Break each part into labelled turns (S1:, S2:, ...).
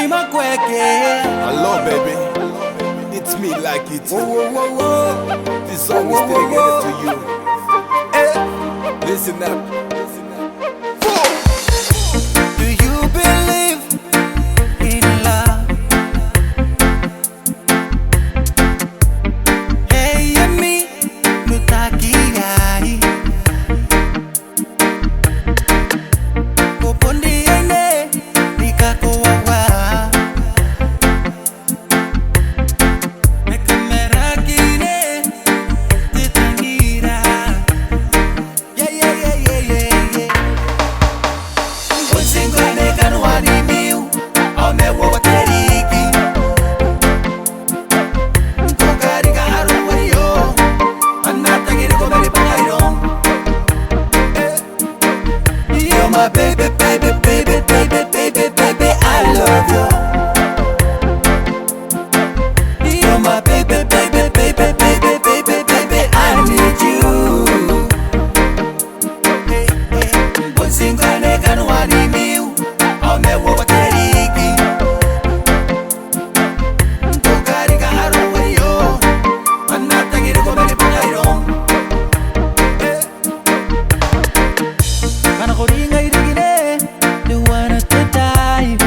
S1: Hello, baby. It's me like it. This song is dedicated to you. Hey, listen up.
S2: Do you believe in love? Hey, yami, nutakiai. Kopondi ene, nikakowawa. Mekamera kine, titangira. Yeah. Singane kanwani miu Omewo wateriki Nkogari ka haruwa yo Anata giri komeri pangayron You're my baby, I love you. You're my baby, I need you. Singane kanwani miu Omewo wateriki Nkogari ka haruwa yo Anata giri komeri pangayron Kana koringa irigine Duwana tetai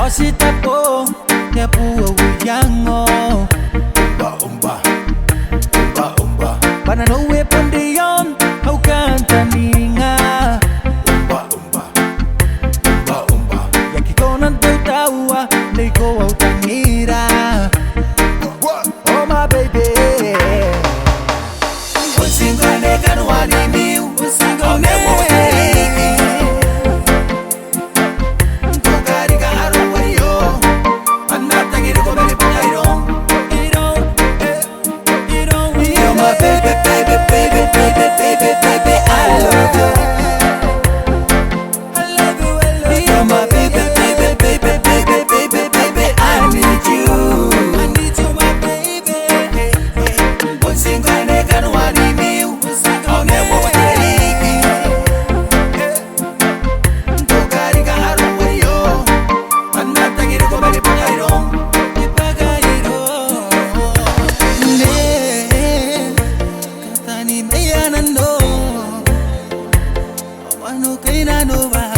S2: Ositapo Yapuwa wiyango Bana no weapon diyon Au kantaninga Yakikonan tautawa Leiko au tangira Oh my baby Singane kanwani miu Omewo wateriki Nkogari ka haruwa yo Anata giri komeri pangayron You're my baby, I love you. You're my baby, I need you. My baby. Singane kanwani miu Omewo wateriki Nkogari ka haruwa yo Anata giri komeri pangayron Katani meyana no Wano kaina no ba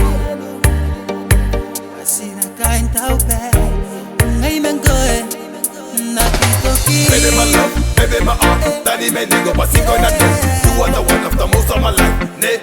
S2: Asina kain taupe Ngay mengoe Nakitoki
S1: Baby, my love, baby, my heart. Daddy, my nigga, but she gonna do. You are the one of the most of my life. Ne,